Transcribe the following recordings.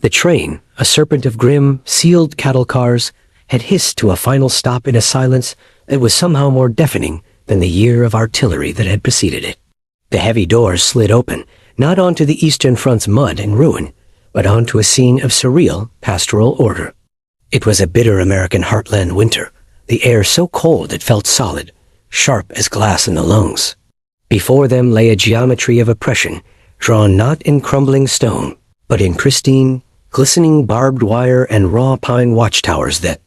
The train, a serpent of grim, sealed cattle cars, had hissed to a final stop in a silence that was somehow more deafening than the year of artillery that had preceded it. The heavy doors slid open, not onto the Eastern Front's mud and ruin, but onto a scene of surreal pastoral order. It was a bitter American heartland winter, the air so cold it felt solid, sharp as glass in the lungs. Before them lay a geometry of oppression, drawn not in crumbling stone, but in pristine, glistening barbed wire and raw pine watchtowers that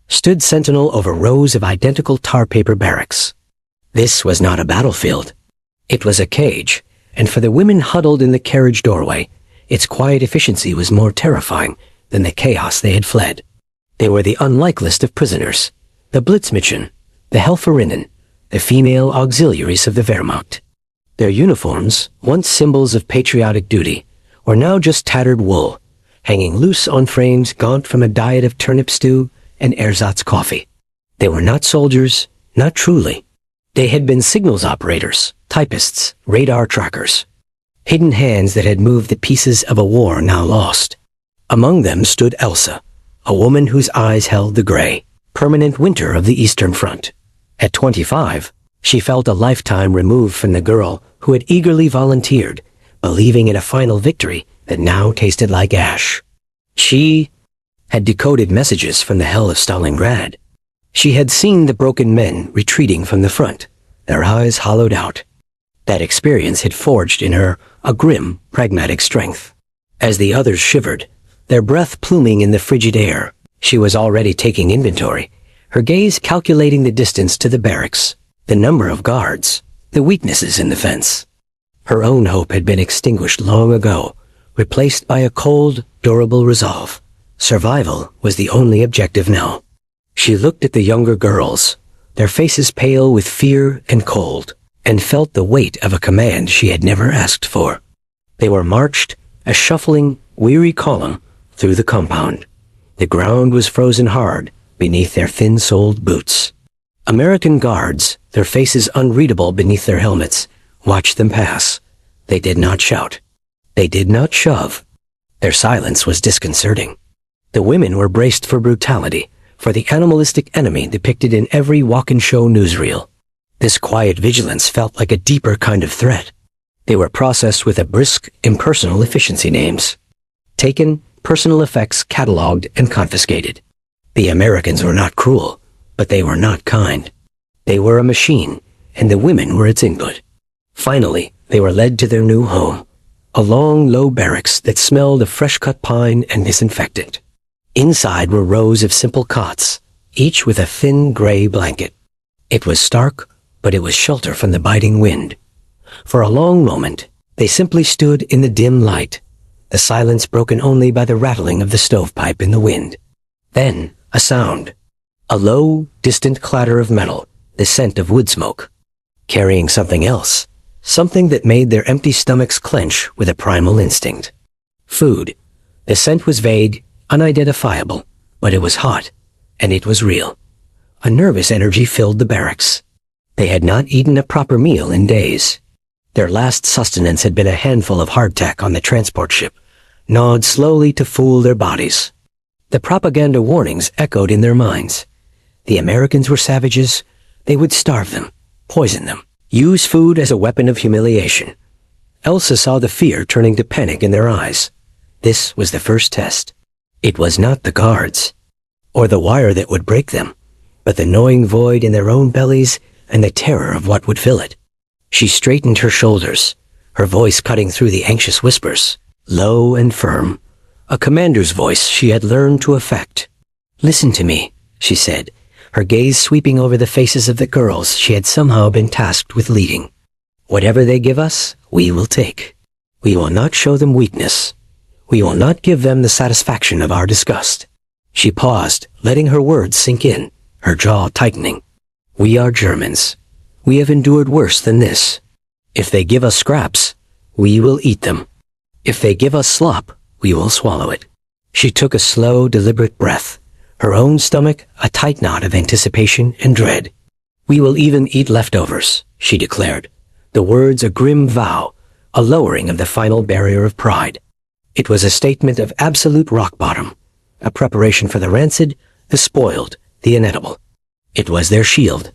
stood sentinel over rows of identical tar paper barracks. This was not a battlefield. It was a cage, and for the women huddled in the carriage doorway, its quiet efficiency was more terrifying than the chaos they had fled. They were the unlikeliest of prisoners, the Blitzmädchen, the Helferinnen, the female auxiliaries of the Wehrmacht. Their uniforms, once symbols of patriotic duty, were now just tattered wool, hanging loose on frames gaunt from a diet of turnip stew and ersatz coffee. They were not soldiers, not truly. They had been signals operators, typists, radar trackers, hidden hands that had moved the pieces of a war now lost. Among them stood Elsa, a woman whose eyes held the gray, permanent winter of the Eastern Front. At 25, she felt a lifetime removed from the girl who had eagerly volunteered, believing in a final victory that now tasted like ash. She had decoded messages from the hell of Stalingrad. She had seen the broken men retreating from the front, their eyes hollowed out. That experience had forged in her a grim, pragmatic strength. As the others shivered, their breath pluming in the frigid air, she was already taking inventory, her gaze calculating the distance to the barracks, the number of guards, the weaknesses in the fence. Her own hope had been extinguished long ago, replaced by a cold, durable resolve. Survival was the only objective now. She looked at the younger girls, their faces pale with fear and cold, and felt the weight of a command she had never asked for. They were marched, a shuffling, weary column, through the compound. The ground was frozen hard beneath their thin-soled boots. American guards, their faces unreadable beneath their helmets, watched them pass. They did not shout. They did not shove. Their silence was disconcerting. The women were braced for brutality, for the animalistic enemy depicted in every walk-and-show newsreel. This quiet vigilance felt like a deeper kind of threat. They were processed with a brisk, impersonal efficiency names. Taken, personal effects cataloged and confiscated. The Americans were not cruel, but they were not kind. They were a machine, and the women were its input. Finally, they were led to their new home, a long, low barracks that smelled of fresh-cut pine and disinfectant. Inside were rows of simple cots, each with a thin gray blanket. It was stark, but it was shelter from the biting wind. For a long moment, they simply stood in the dim light, the silence broken only by the rattling of the stovepipe in the wind. Then, a sound. A low, distant clatter of metal, the scent of wood smoke. Carrying something else, something that made their empty stomachs clench with a primal instinct. Food. The scent was vague, unidentifiable, but it was hot, and it was real. A nervous energy filled the barracks. They had not eaten a proper meal in days. Their last sustenance had been a handful of hardtack on the transport ship, gnawed slowly to fool their bodies. The propaganda warnings echoed in their minds. The Americans were savages. They would starve them, poison them, use food as a weapon of humiliation. Elsa saw the fear turning to panic in their eyes. This was the first test. It was not the guards, or the wire that would break them, but the gnawing void in their own bellies and the terror of what would fill it. She straightened her shoulders, her voice cutting through the anxious whispers, low and firm, a commander's voice she had learned to affect. "Listen to me," she said, her gaze sweeping over the faces of the girls she had somehow been tasked with leading. "Whatever they give us, we will take. We will not show them weakness. We will not give them the satisfaction of our disgust." She paused, letting her words sink in, her jaw tightening. "We are Germans. We have endured worse than this. If they give us scraps, we will eat them. If they give us slop, we will swallow it." She took a slow, deliberate breath, her own stomach a tight knot of anticipation and dread. "We will even eat leftovers," she declared, the words a grim vow, a lowering of the final barrier of pride. It was a statement of absolute rock bottom, a preparation for the rancid, the spoiled, the inedible. It was their shield.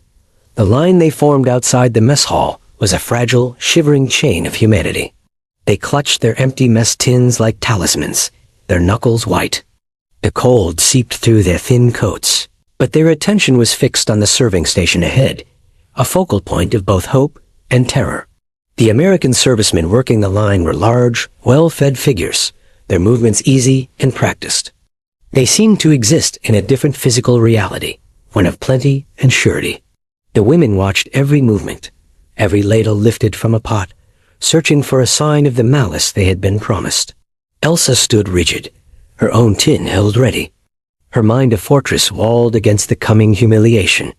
The line they formed outside the mess hall was a fragile, shivering chain of humanity. They clutched their empty mess tins like talismans, their knuckles white. The cold seeped through their thin coats, but their attention was fixed on the serving station ahead, a focal point of both hope and terror. The American servicemen working the line were large, well-fed figures, their movements easy and practiced. They seemed to exist in a different physical reality, one of plenty and surety. The women watched every movement, every ladle lifted from a pot, searching for a sign of the malice they had been promised. Elsa stood rigid, her own tin held ready, her mind a fortress walled against the coming humiliation.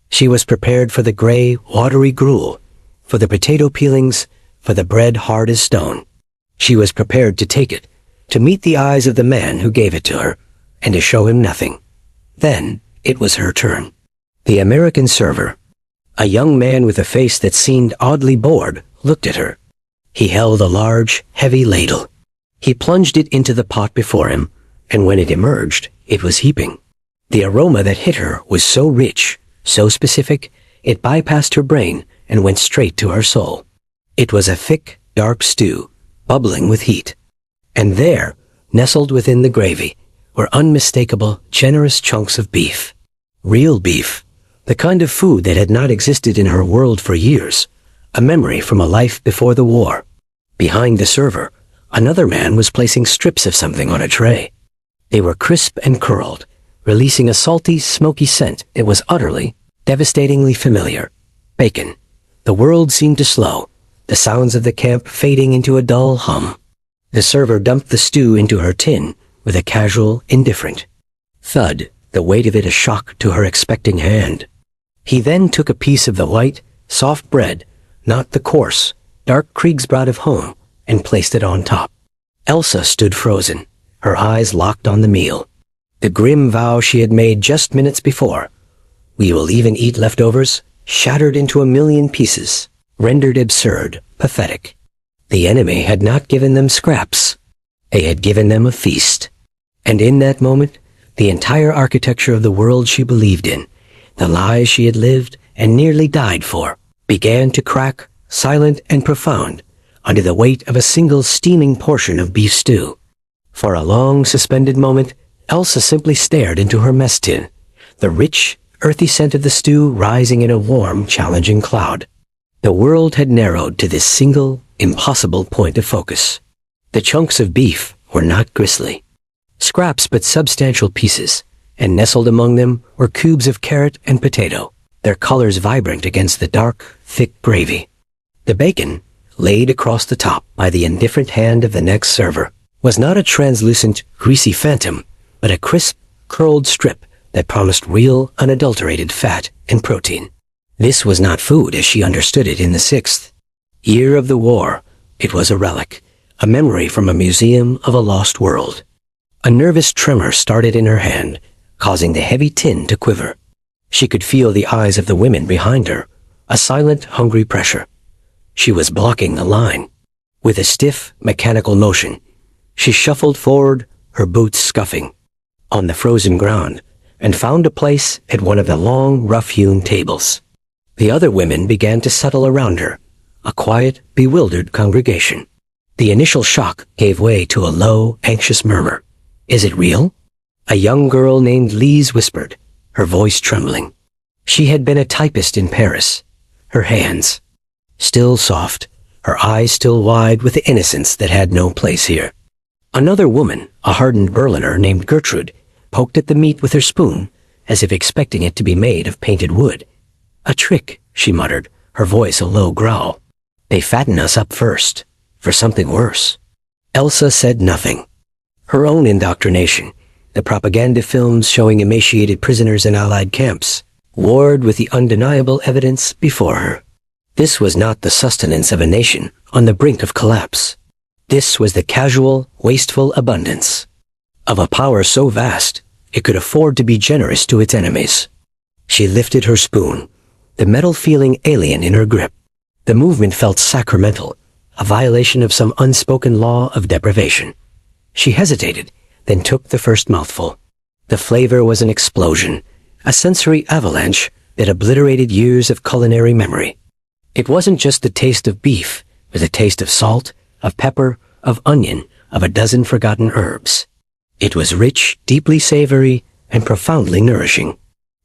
She was prepared for the gray, watery gruel, for the potato peelings, for the bread hard as stone. She was prepared to take it, to meet the eyes of the man who gave it to her, and to show him nothing. Then it was her turn. The American server, a young man with a face that seemed oddly bored, looked at her. He held a large, heavy ladle. He plunged it into the pot before him, and when it emerged, it was heaping. The aroma that hit her was so rich, so specific, it bypassed her brain and went straight to her soul. It was a thick, dark stew, bubbling with heat. And there, nestled within the gravy, were unmistakable, generous chunks of beef. Real beef, the kind of food that had not existed in her world for years, a memory from a life before the war. Behind the server, another man was placing strips of something on a tray. They were crisp and curled, releasing a salty, smoky scent that was utterly, devastatingly familiar. Bacon. The world seemed to slow, the sounds of the camp fading into a dull hum. The server dumped the stew into her tin with a casual, indifferent thud, the weight of it a shock to her expecting hand. He then took a piece of the white, soft bread, not the coarse, dark Kriegsbrot of home, and placed it on top. Elsa stood frozen, her eyes locked on the meal. The grim vow she had made just minutes before, "We will even eat leftovers," shattered into a million pieces, rendered absurd, pathetic. The enemy had not given them scraps. They had given them a feast. And in that moment, the entire architecture of the world she believed in, the lies she had lived and nearly died for, began to crack, silent and profound, under the weight of a single steaming portion of beef stew. For a long, suspended moment, Elsa simply stared into her mess tin, the rich, earthy scent of the stew rising in a warm, challenging cloud. The world had narrowed to this single, impossible point of focus. The chunks of beef were not gristly. Scraps but substantial pieces, and nestled among them were cubes of carrot and potato, their colors vibrant against the dark, thick gravy. The bacon, laid across the top by the indifferent hand of the next server, was not a translucent, greasy phantom, but a crisp, curled strip that promised real, unadulterated fat and protein. This was not food as she understood it in the 6th year of the war. It was a relic, a memory from a museum of a lost world. A nervous tremor started in her hand, causing the heavy tin to quiver. She could feel the eyes of the women behind her, a silent, hungry pressure. She was blocking the line. With a stiff, mechanical motion, she shuffled forward, her boots scuffing, on the frozen ground, and found a place at one of the long, rough-hewn tables. The other women began to settle around her, a quiet, bewildered congregation. The initial shock gave way to a low, anxious murmur. "Is it real?" A young girl named Lise whispered, her voice trembling. She had been a typist in Paris. Her hands, still soft, her eyes still wide with the innocence that had no place here. Another woman, a hardened Berliner named Gertrude, poked at the meat with her spoon, as if expecting it to be made of painted wood. "A trick," she muttered, her voice a low growl. "They fatten us up first, for something worse." Elsa said nothing. Her own indoctrination, the propaganda films showing emaciated prisoners in Allied camps, warred with the undeniable evidence before her. This was not the sustenance of a nation on the brink of collapse. This was the casual, wasteful abundance of a power so vast it could afford to be generous to its enemies. She lifted her spoon, the metal feeling alien in her grip. The movement felt sacramental, a violation of some unspoken law of deprivation. She hesitated, then took the first mouthful. The flavor was an explosion, a sensory avalanche that obliterated years of culinary memory. It wasn't just the taste of beef, it was a taste of salt, of pepper, of onion, of a dozen forgotten herbs. It was rich, deeply savory, and profoundly nourishing.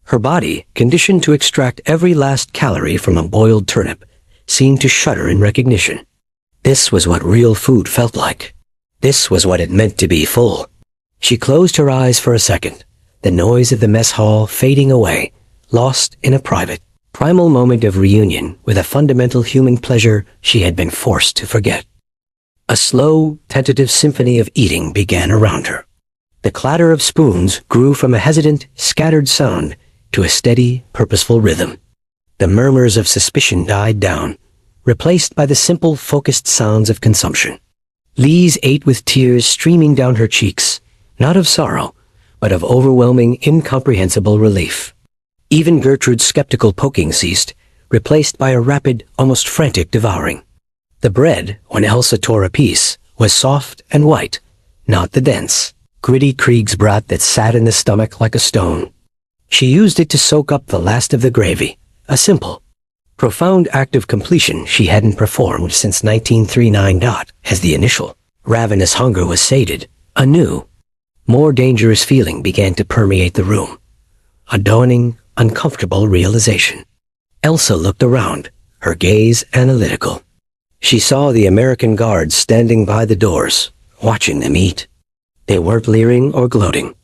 Her body, conditioned to extract every last calorie from a boiled turnip, seemed to shudder in recognition. This was what real food felt like. This was what it meant to be full. She closed her eyes for a second, the noise of the mess hall fading away, lost in a private, primal moment of reunion with a fundamental human pleasure she had been forced to forget. A slow, tentative symphony of eating began around her. The clatter of spoons grew from a hesitant, scattered sound to a steady, purposeful rhythm. The murmurs of suspicion died down, replaced by the simple, focused sounds of consumption. Lise ate with tears streaming down her cheeks, not of sorrow, but of overwhelming, incomprehensible relief. Even Gertrude's skeptical poking ceased, replaced by a rapid, almost frantic devouring. The bread, when Elsa tore a piece, was soft and white, not the dense, gritty Kriegsbrat that sat in the stomach like a stone. She used it to soak up the last of the gravy, a simple, profound act of completion she hadn't performed since 1939. As the initial, ravenous hunger was sated, a new, more dangerous feeling began to permeate the room. A dawning, uncomfortable realization. Elsa looked around, her gaze analytical. She saw the American guards standing by the doors, watching them eat. They weren't leering or gloating.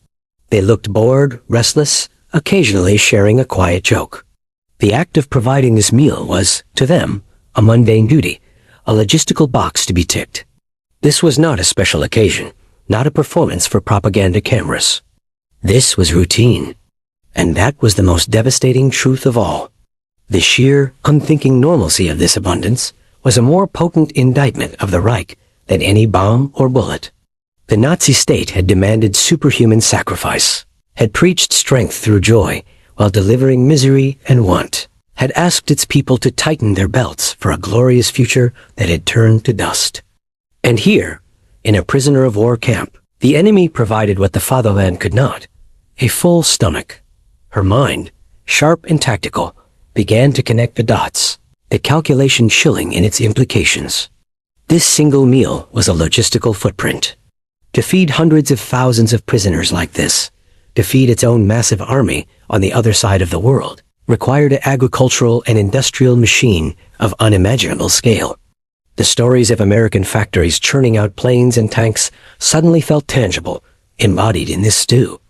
They looked bored, restless, occasionally sharing a quiet joke. The act of providing this meal was, to them, a mundane duty, a logistical box to be ticked. This was not a special occasion, not a performance for propaganda cameras. This was routine. And that was the most devastating truth of all. The sheer, unthinking normalcy of this abundance was a more potent indictment of the Reich than any bomb or bullet. The Nazi state had demanded superhuman sacrifice, had preached strength through joy while delivering misery and want, had asked its people to tighten their belts for a glorious future that had turned to dust. And here, in a prisoner of war camp, the enemy provided what the fatherland could not, a full stomach. Her mind, sharp and tactical, began to connect the dots, the calculation chilling in its implications. This single meal was a logistical footprint. To feed hundreds of thousands of prisoners like this, to feed its own massive army on the other side of the world, required an agricultural and industrial machine of unimaginable scale. The stories of American factories churning out planes and tanks suddenly felt tangible, embodied in this stew.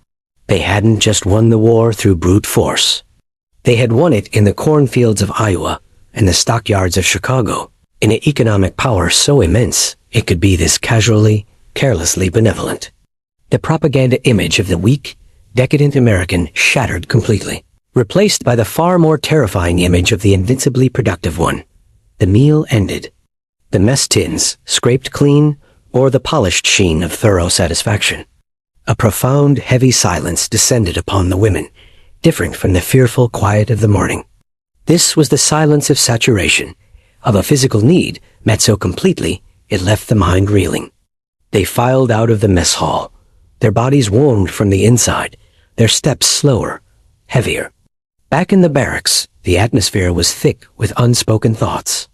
They hadn't just won the war through brute force. They had won it in the cornfields of Iowa and the stockyards of Chicago, in an economic power so immense it could be this casually, carelessly benevolent. The propaganda image of the weak, decadent American shattered completely, replaced by the far more terrifying image of the invincibly productive one. The meal ended. The mess tins, scraped clean, bore the polished sheen of thorough satisfaction. A profound, heavy silence descended upon the women, different from the fearful quiet of the morning. This was the silence of saturation, of a physical need met so completely it left the mind reeling. They filed out of the mess hall, their bodies warmed from the inside, their steps slower, heavier. Back in the barracks, the atmosphere was thick with unspoken thoughts.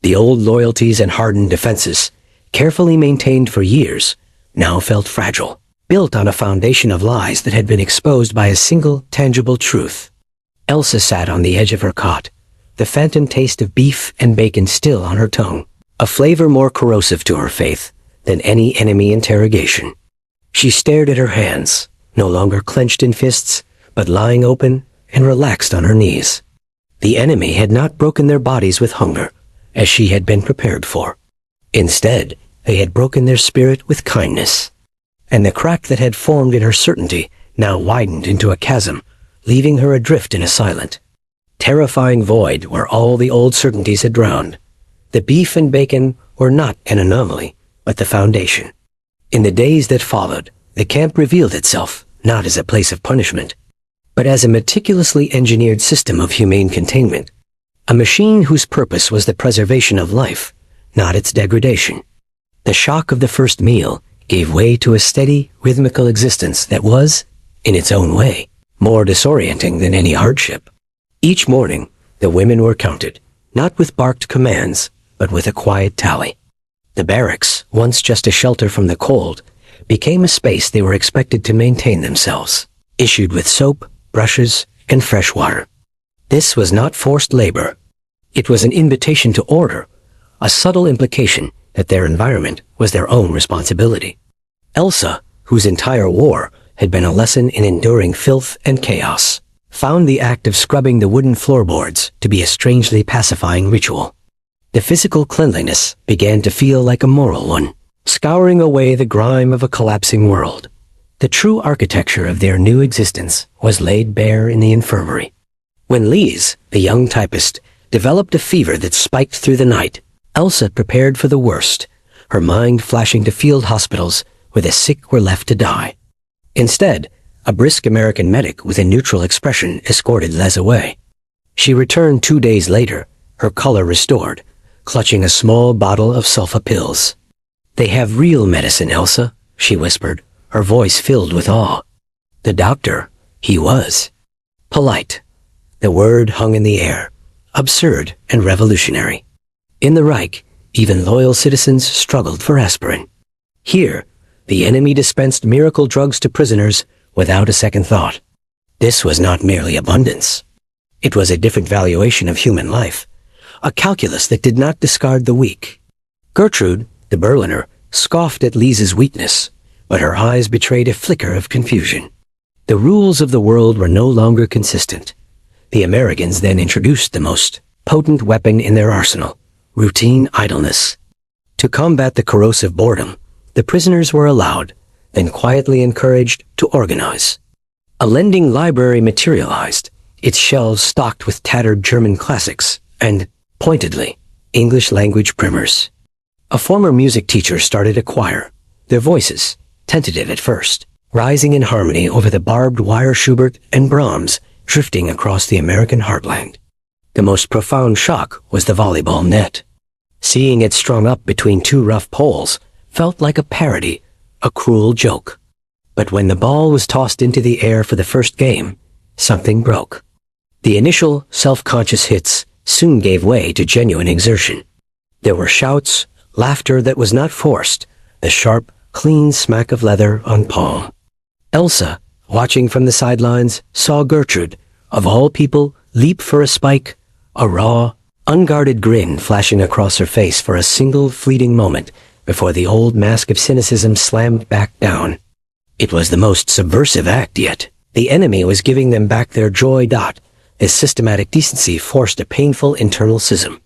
The old loyalties and hardened defenses, carefully maintained for years, now felt fragile, built on a foundation of lies that had been exposed by a single, tangible truth. Elsa sat on the edge of her cot, the phantom taste of beef and bacon still on her tongue, a flavor more corrosive to her faith than any enemy interrogation. She stared at her hands, no longer clenched in fists, but lying open and relaxed on her knees. The enemy had not broken their bodies with hunger, as she had been prepared for. Instead, they had broken their spirit with kindness. And the crack that had formed in her certainty now widened into a chasm, leaving her adrift in a silent, terrifying void where all the old certainties had drowned. The beef and bacon were not an anomaly, but the foundation. In the days that followed, the camp revealed itself not as a place of punishment, but as a meticulously engineered system of humane containment, a machine whose purpose was the preservation of life, not its degradation. The shock of the first meal, gave way to a steady, rhythmical existence that was, in its own way, more disorienting than any hardship. Each morning, the women were counted, not with barked commands, but with a quiet tally. The barracks, once just a shelter from the cold, became a space they were expected to maintain themselves, issued with soap, brushes, and fresh water. This was not forced labor. It was an invitation to order, a subtle implication that their environment was their own responsibility. Elsa, whose entire war had been a lesson in enduring filth and chaos, found the act of scrubbing the wooden floorboards to be a strangely pacifying ritual. The physical cleanliness began to feel like a moral one, scouring away the grime of a collapsing world. The true architecture of their new existence was laid bare in the infirmary. When Lise, the young typist, developed a fever that spiked through the night, Elsa prepared for the worst, her mind flashing to field hospitals where the sick were left to die. Instead, a brisk American medic with a neutral expression escorted Les away. She returned 2 days later, her color restored, clutching a small bottle of sulfa pills. "They have real medicine, Elsa," she whispered, her voice filled with awe. The doctor, he was polite. The word hung in the air, absurd and revolutionary. In the Reich, even loyal citizens struggled for aspirin. Here, the enemy dispensed miracle drugs to prisoners without a second thought. This was not merely abundance. It was a different valuation of human life, a calculus that did not discard the weak. Gertrude, the Berliner, scoffed at Lise's weakness, but her eyes betrayed a flicker of confusion. The rules of the world were no longer consistent. The Americans then introduced the most potent weapon in their arsenal, routine idleness. To combat the corrosive boredom, the prisoners were allowed, then quietly encouraged, to organize. A lending library materialized, its shelves stocked with tattered German classics and, pointedly, English-language primers. A former music teacher started a choir, their voices, tentative at first, rising in harmony over the barbed wire Schubert and Brahms drifting across the American heartland. The most profound shock was the volleyball net. Seeing it strung up between two rough poles felt like a parody, a cruel joke. But when the ball was tossed into the air for the first game, something broke. The initial, self-conscious hits soon gave way to genuine exertion. There were shouts, laughter that was not forced, the sharp, clean smack of leather on palm. Elsa, watching from the sidelines, saw Gertrude, of all people, leap for a spike, a raw, unguarded grin flashing across her face for a single fleeting moment before the old mask of cynicism slammed back down. It was the most subversive act yet. The enemy was giving them back their joy. As systematic decency forced a painful internal schism.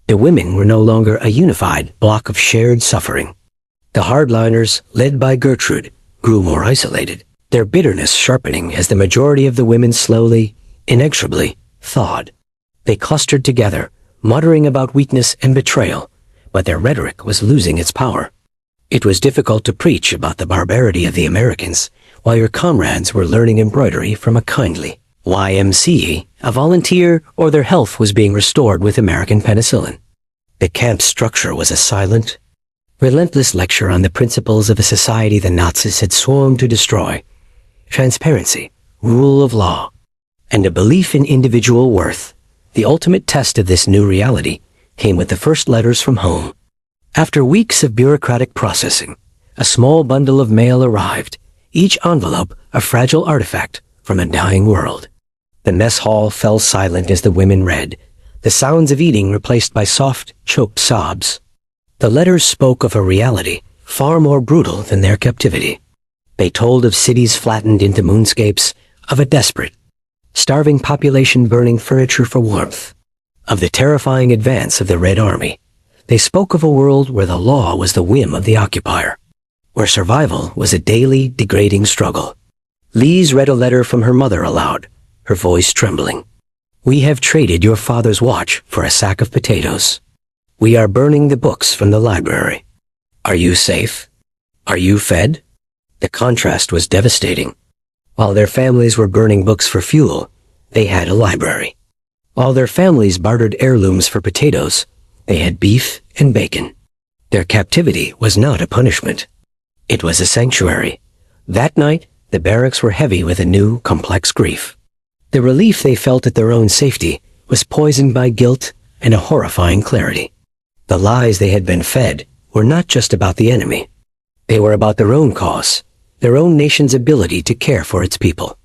The women were no longer a unified block of shared suffering. The hardliners, led by Gertrude, grew more isolated, their bitterness sharpening as the majority of the women slowly, inexorably, thawed. They clustered together, muttering about weakness and betrayal, but their rhetoric was losing its power. It was difficult to preach about the barbarity of the Americans while your comrades were learning embroidery from a kindly YMCA, a volunteer, or their health was being restored with American penicillin. The camp's structure was a silent, relentless lecture on the principles of a society the Nazis had sworn to destroy: transparency, rule of law, and a belief in individual worth. The ultimate test of this new reality came with the first letters from home. After weeks of bureaucratic processing, a small bundle of mail arrived, each envelope a fragile artifact from a dying world. The mess hall fell silent as the women read, the sounds of eating replaced by soft, choked sobs. The letters spoke of a reality far more brutal than their captivity. They told of cities flattened into moonscapes, of a desperate, starving population burning furniture for warmth, of the terrifying advance of the Red Army. They spoke of a world where the law was the whim of the occupier, where survival was a daily, degrading struggle. Lise read a letter from her mother aloud, her voice trembling. "We have traded your father's watch for a sack of potatoes. We are burning the books from the library. Are you safe? Are you fed?" The contrast was devastating. While their families were burning books for fuel, they had a library. While their families bartered heirlooms for potatoes, they had beef and bacon. Their captivity was not a punishment. It was a sanctuary. That night, the barracks were heavy with a new, complex grief. The relief they felt at their own safety was poisoned by guilt and a horrifying clarity. The lies they had been fed were not just about the enemy. They were about their own cause, their own nation's ability to care for its people.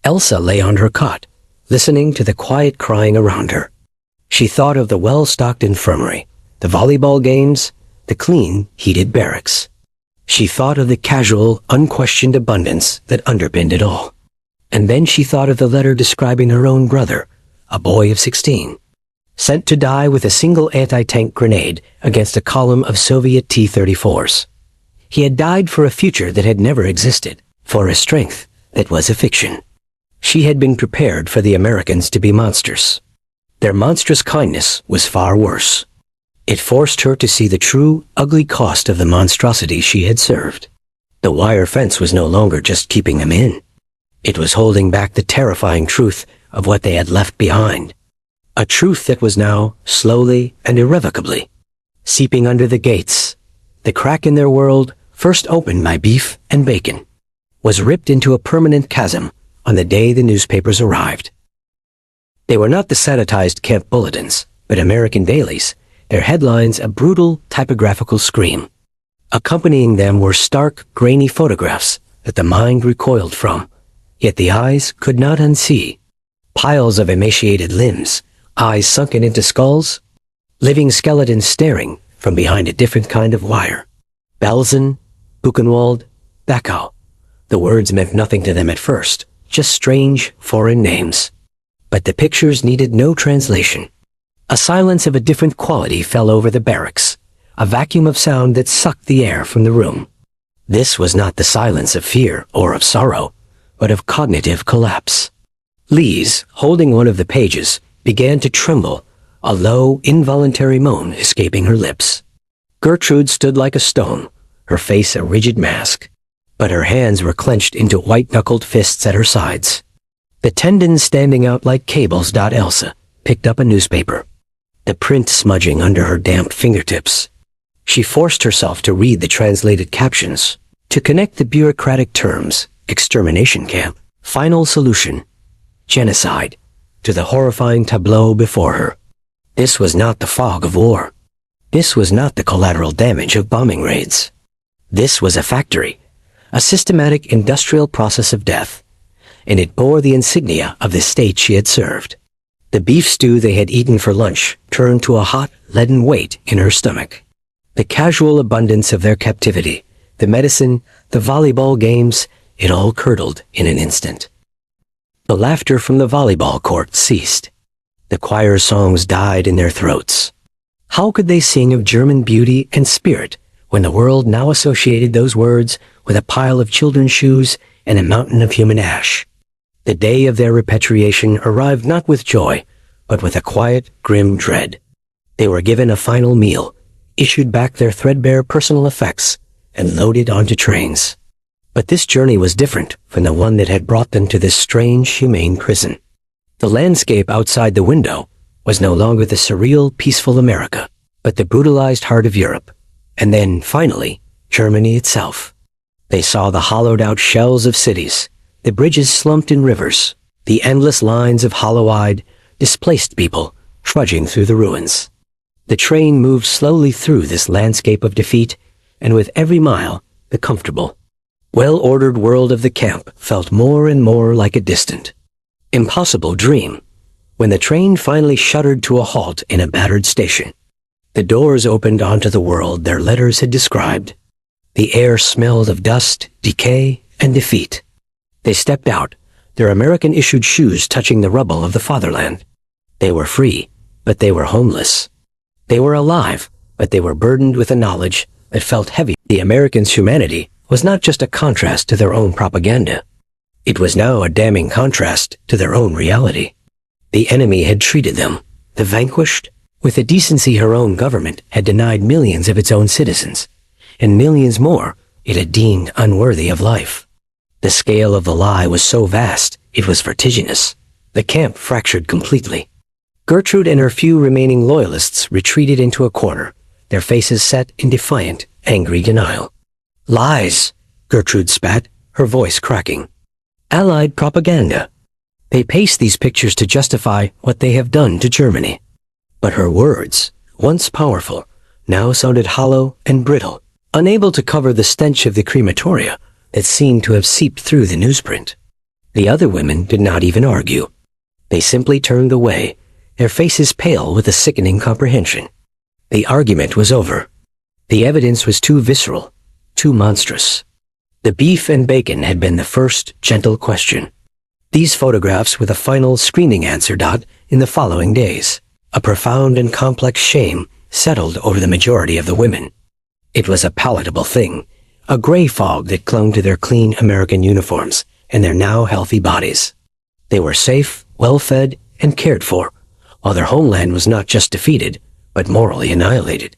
Elsa lay on her cot, listening to the quiet crying around her. She thought of the well-stocked infirmary, the volleyball games, the clean, heated barracks. She thought of the casual, unquestioned abundance that underpinned it all. And then she thought of the letter describing her own brother, a boy of 16, sent to die with a single anti-tank grenade against a column of Soviet T-34s. He had died for a future that had never existed, for a strength that was a fiction. She had been prepared for the Americans to be monsters. Their monstrous kindness was far worse. It forced her to see the true, ugly cost of the monstrosity she had served. The wire fence was no longer just keeping them in. It was holding back the terrifying truth of what they had left behind. A truth that was now, slowly and irrevocably, seeping under the gates. The crack in their world, first opened by beef and bacon, was ripped into a permanent chasm on the day the newspapers arrived. They were not the sanitized camp bulletins, but American dailies, their headlines a brutal typographical scream. Accompanying them were stark, grainy photographs that the mind recoiled from, yet the eyes could not unsee. Piles of emaciated limbs, eyes sunken into skulls, living skeletons staring from behind a different kind of wire. Belsen, Buchenwald, Dachau. The words meant nothing to them at first, just strange, foreign names. But the pictures needed no translation. A silence of a different quality fell over the barracks, a vacuum of sound that sucked the air from the room. This was not the silence of fear or of sorrow, but of cognitive collapse. Lise, holding one of the pages, began to tremble, a low, involuntary moan escaping her lips. Gertrude stood like a stone, her face a rigid mask, but her hands were clenched into white-knuckled fists at her sides. The tendons standing out like cables. Elsa picked up a newspaper, the print smudging under her damp fingertips. She forced herself to read the translated captions, to connect the bureaucratic terms, extermination camp, final solution, genocide, to the horrifying tableau before her. This was not the fog of war. This was not the collateral damage of bombing raids. This was a factory, a systematic industrial process of death, and it bore the insignia of the state she had served. The beef stew they had eaten for lunch turned to a hot, leaden weight in her stomach. The casual abundance of their captivity, the medicine, the volleyball games, it all curdled in an instant. The laughter from the volleyball court ceased. The choir songs died in their throats. How could they sing of German beauty and spirit when the world now associated those words with a pile of children's shoes and a mountain of human ash? The day of their repatriation arrived not with joy, but with a quiet, grim dread. They were given a final meal, issued back their threadbare personal effects, and loaded onto trains. But this journey was different from the one that had brought them to this strange, humane prison. The landscape outside the window was no longer the surreal, peaceful America, but the brutalized heart of Europe, and then, finally, Germany itself. They saw the hollowed-out shells of cities, the bridges slumped in rivers, the endless lines of hollow-eyed, displaced people trudging through the ruins. The train moved slowly through this landscape of defeat, and with every mile, the comfortable, well-ordered world of the camp felt more and more like a distant, impossible dream. When the train finally shuddered to a halt in a battered station, the doors opened onto the world their letters had described. The air smelled of dust, decay, and defeat. They stepped out, their American-issued shoes touching the rubble of the fatherland. They were free, but they were homeless. They were alive, but they were burdened with a knowledge that felt heavy. The Americans' humanity was not just a contrast to their own propaganda. It was now a damning contrast to their own reality. The enemy had treated them, the vanquished, with a decency her own government had denied millions of its own citizens, and millions more it had deemed unworthy of life. The scale of the lie was so vast, it was vertiginous. The camp fractured completely. Gertrude and her few remaining loyalists retreated into a corner, their faces set in defiant, angry denial. Lies, Gertrude spat, her voice cracking. Allied propaganda. They paste these pictures to justify what they have done to Germany. But her words, once powerful, now sounded hollow and brittle, unable to cover the stench of the crematoria that seemed to have seeped through the newsprint. The other women did not even argue. They simply turned away, their faces pale with a sickening comprehension. The argument was over. The evidence was too visceral, too monstrous. The beef and bacon had been the first gentle question. These photographs were the final screaming answer. In the following days, a profound and complex shame settled over the majority of the women. It was a palatable thing, a gray fog that clung to their clean American uniforms and their now healthy bodies. They were safe, well-fed, and cared for, while their homeland was not just defeated, but morally annihilated.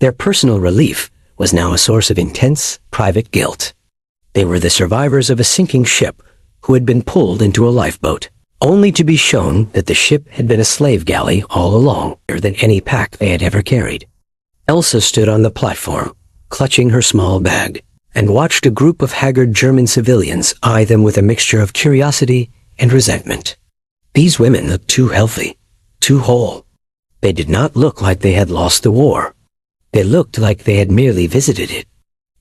Their personal relief was now a source of intense, private guilt. They were the survivors of a sinking ship who had been pulled into a lifeboat, only to be shown that the ship had been a slave galley all along, more than any pack they had ever carried. Elsa stood on the platform, clutching her small bag, and watched a group of haggard German civilians eye them with a mixture of curiosity and resentment. These women looked too healthy, too whole. They did not look like they had lost the war. They looked like they had merely visited it.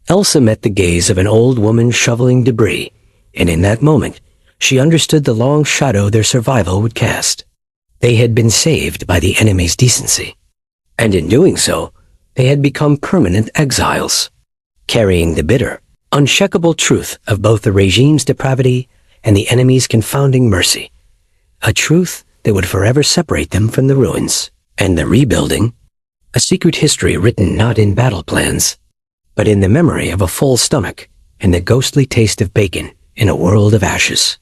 Elsa met the gaze of an old woman shoveling debris, and in that moment, she understood the long shadow their survival would cast. They had been saved by the enemy's decency, and in doing so, they had become permanent exiles, carrying the bitter, unshakable truth of both the regime's depravity and the enemy's confounding mercy, a truth that would forever separate them from the ruins and the rebuilding, a secret history written not in battle plans, but in the memory of a full stomach and the ghostly taste of bacon in a world of ashes.